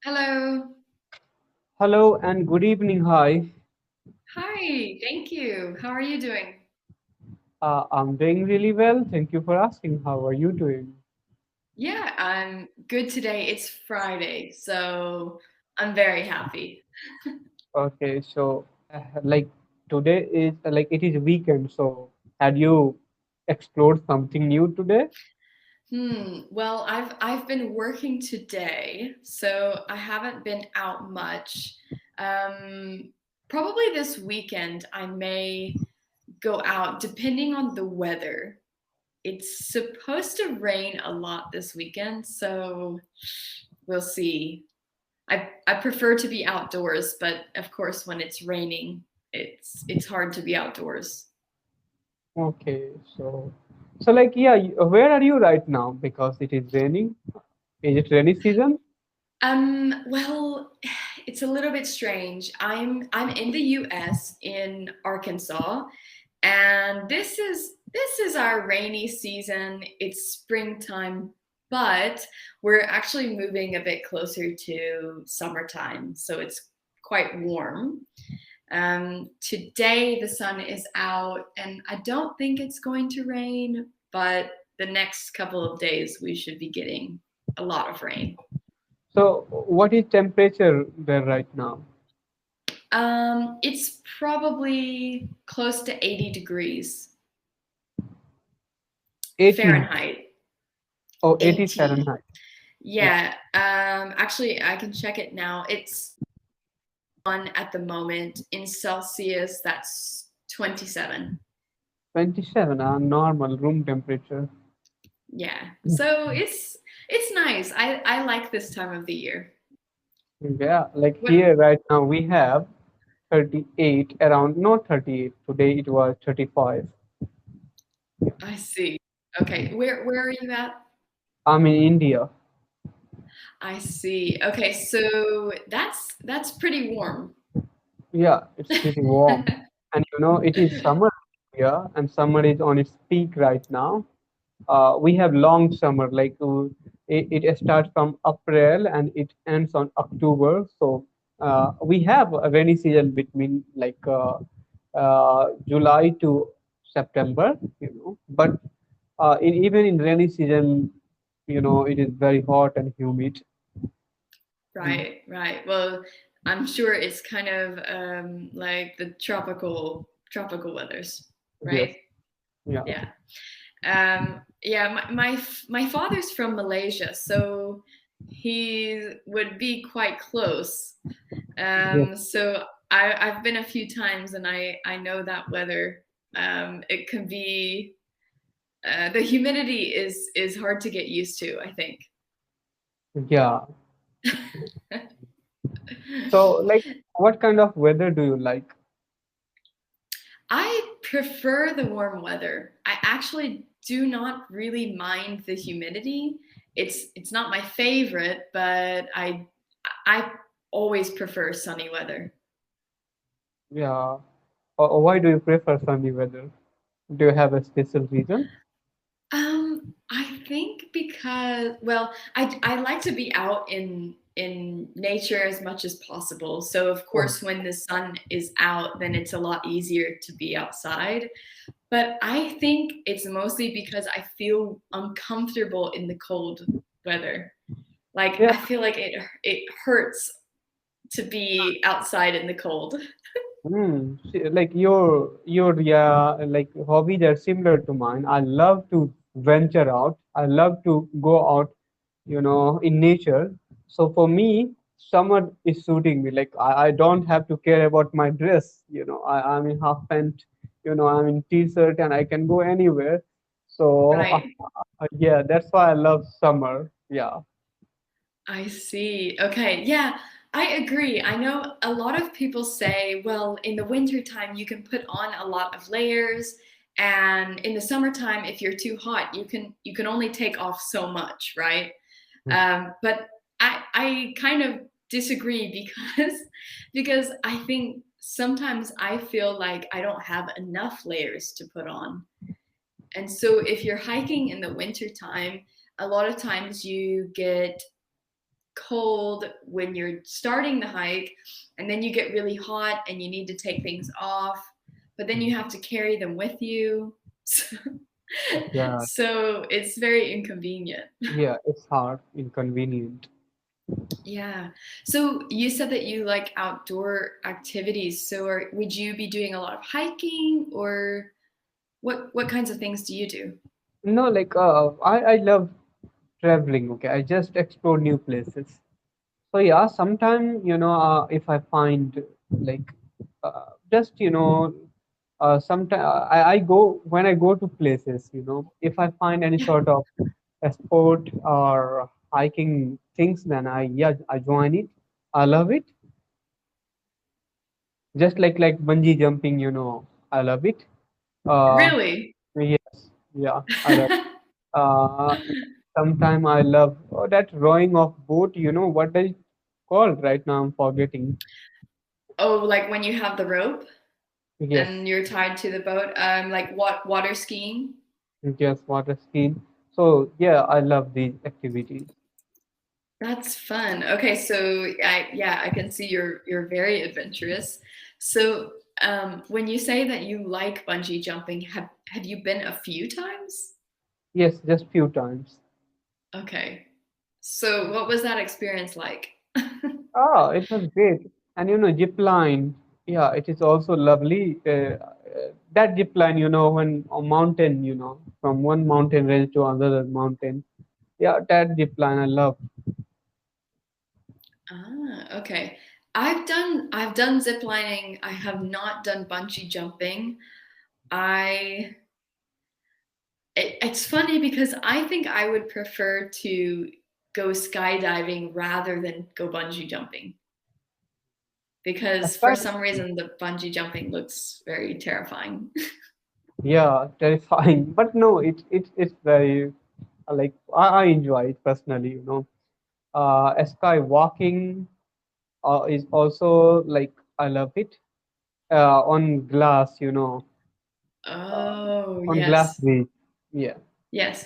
Hello. Hello and good evening. Hi. Hi, thank you. How are you doing? I'm doing really well. Thank you for asking. How are you doing? Yeah, I'm good today. It's Friday, so I'm very happy. Okay, so like today is like it is weekend. So had you explored something new today? Well, I've been working today, so I haven't been out much. Um, Probably this weekend I may go out depending on the weather. It's supposed to rain a lot this weekend, so we'll see. I prefer to be outdoors, but of course, when it's raining, it's hard to be outdoors. Okay, so like yeah, where are you right now? Because it is raining. Is it rainy season? Well, it's a little bit strange. I'm in the U.S. in Arkansas, and this is our rainy season. It's springtime, but we're actually moving a bit closer to summertime, so it's quite warm. Today the sun is out, and I don't think it's going to rain, but the next couple of days we should be getting a lot of rain. So what is temperature there right now? It's probably close to 80 degrees 80 Fahrenheit. or 80 80. Fahrenheit. Okay. Yeah. Actually, I can check it now. It's on at the moment in Celsius. That's 27. 27, normal room temperature. Yeah. So it's nice. I like this time of the year. Yeah, like What here right now we have 38 around, not 38. Today it was 35. I see. Okay. Where are you at? I'm in India. I see. Okay, so that's pretty warm. Yeah, it's pretty warm. And it is summer here, and summer is on its peak right now. We have long summer, like it starts from April and it ends on October. So we have a rainy season between like July to September, but even in rainy season, it is very hot and humid. Mm. Right, right. Well, I'm sure it's kind of like the tropical weathers, Yes, right? yeah. Yeah. Yeah, my father's from Malaysia, so he would be quite close. Yes. So I've been a few times, and I know that weather. It can be the humidity is hard to get used to, I think. Yeah. So, like, what kind of weather do you like? I prefer the warm weather. I actually do not really mind the humidity. It's not my favorite, but I always prefer sunny weather. Yeah. Why do you prefer sunny weather? Do you have a special reason? I think because, well, I like to be out in nature as much as possible. So of Oh, course when the sun is out, then it's a lot easier to be outside. But I think it's mostly because I feel uncomfortable in the cold weather. Like yeah. I feel like it hurts to be outside in the cold. Like your yeah, like hobbies are similar to mine. I love to venture out. I love to go out, in nature. So for me, summer is suiting me. Like I don't have to care about my dress. I'm in half pant. I'm in t-shirt and I can go anywhere. So Right. yeah, that's why I love summer. Yeah. I see. Okay. Yeah, I agree. I know a lot of people say, well, in the wintertime, you can put on a lot of layers. And in the summertime, if you're too hot, you can only take off so much, right? But I kind of disagree because because I think sometimes I feel like I don't have enough layers to put on. And so if you're hiking in the wintertime, a lot of times you get cold when you're starting the hike, and then you get really hot and you need to take things off, but then you have to carry them with you. So, Yeah, so it's very inconvenient. yeah, it's hard, inconvenient. Yeah. So you said that you like outdoor activities. So would you be doing a lot of hiking, or what kinds of things do you do? No, like I love traveling. Okay, I just explore new places. So yeah, sometime if I find like just sometime I go when I go to places. If I find any Yeah. sort of a sport or hiking things, then I join it. I love it. Just like bungee jumping. I love it. Uh, Really? yes, yeah, I love. Uh, Sometime I love that rowing of boat. What is called right now? I'm forgetting. Oh, like when you have the rope Yes, and you're tied to the boat, like water skiing? yes, water skiing. So yeah, I love these activities. That's fun. Okay, so I can see you're very adventurous. So, when you say that you like bungee jumping, have you been a few times? Yes, just few times. Okay. So, what was that experience like? Ah, it was great. And zip line. Yeah, it is also lovely. That zip line, when a mountain, from one mountain range to another mountain. Yeah, that zip line I love. Ah, okay. I've done zip lining. I have not done bungee jumping. I it's funny because I think I would prefer to go skydiving rather than go bungee jumping, because for Aside, some reason the bungee jumping looks very terrifying. yeah, terrifying. But no, it's very like I enjoy it personally. Sky walking is also like I love it. On glass, uh, Oh, on glass yes. bridge. Yeah. Yes.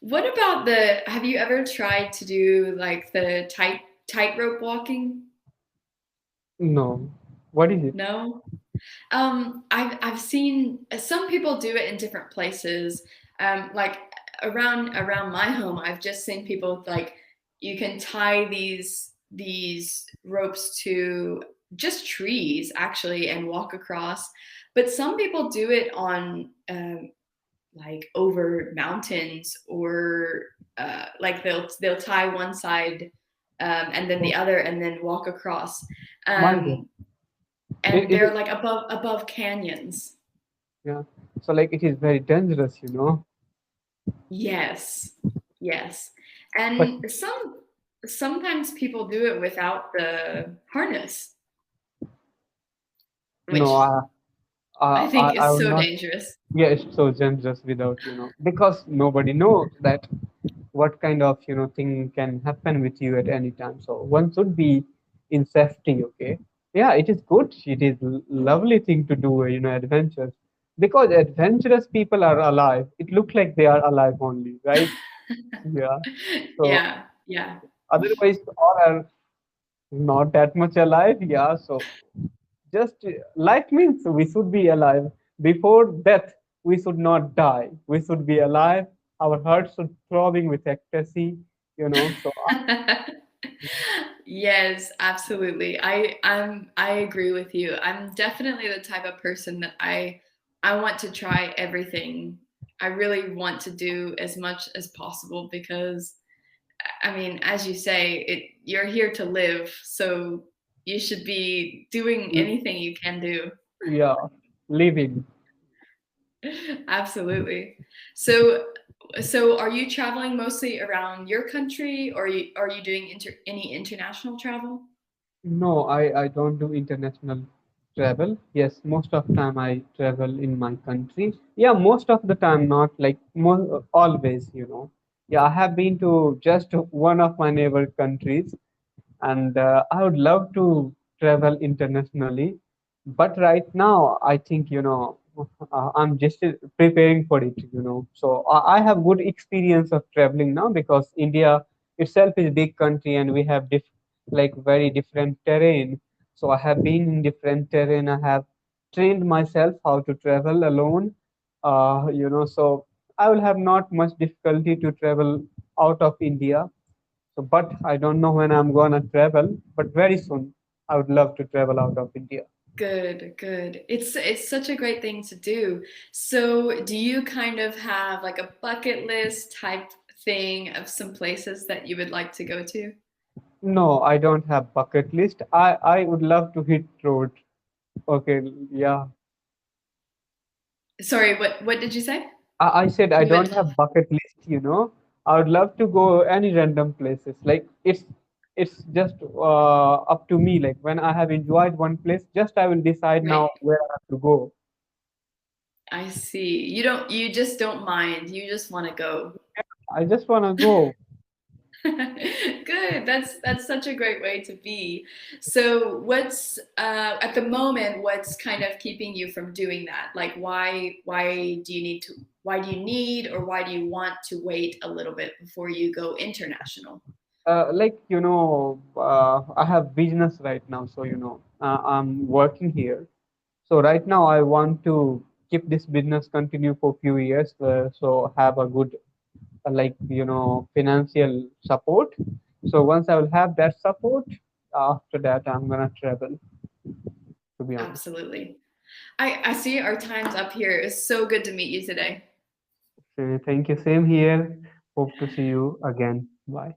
What about have you ever tried to do like the tightrope walking? No. What is it? No? I've seen some people do it in different places. Like around my home, I've just seen people like you can tie these ropes to just trees actually and walk across. But some people do it on like over mountains, or like they'll tie one side and then Oh the other and then walk across. my God. Um, and It they're is, like above canyons. yeah. So like it is very dangerous. Yes, yes, But and sometimes people do it without the harness, no, which I think I is would so not. dangerous. Yeah, it's so dangerous without, because nobody knows that what kind of, thing can happen with you at any time. So one should be in safety, okay? Yeah, it is good. It is lovely thing to do, adventures. Because adventurous people are alive. It looks like they are alive only, right? Yeah. So Yeah, yeah. otherwise, all are not that much alive. Yeah. So just life means we should be alive. Before death, we should not die. We should be alive. Our hearts should throbbing with ecstasy. So Yes, absolutely. I agree with you. I'm definitely the type of person that I want to try everything. I really want to do as much as possible because I mean, as you say, you're here to live, so you should be doing anything you can do. yeah, living. Absolutely. So so are you traveling mostly around your country, or are you doing any international travel? No, I don't do international travel. Yes, most of time I travel in my country. Yeah, most of the time, not like always. Yeah, I have been to just one of my neighbor countries, and I would love to travel internationally. But right now, I think I'm just preparing for it. So I have good experience of traveling now because India itself is a big country, and we have like very different terrain. So I have been in different terrain. I have trained myself how to travel alone. So I will have not much difficulty to travel out of India. So, but I don't know when I'm gonna travel, but very soon I would love to travel out of India. Good, good. It's such a great thing to do. So, do you kind of have like a bucket list type thing of some places that you would like to go to? No, I don't have bucket list. I would love to hit road. Okay, yeah. Sorry, what did you say? I said I You don't mentioned. have bucket list. I would love to go any random places. Like it's just up to me. Like when I have enjoyed one place, just I will decide now Right. where I have to go. I see. You just don't mind. You just want to go. I just wanna go. Good. That's such a great way to be. So, what's at the moment? What's kind of keeping you from doing that? Like, why do you need to? Why do you need, or why do you want to wait a little bit before you go international? I have business right now, so I'm working here. So right now I want to keep this business continue for few years, so have a good financial support. So once I will have that support, after that I'm gonna travel. To be honest. Absolutely. I see our time's up here. It's so good to meet you today. Thank you. Same here. Hope to see you again. Bye.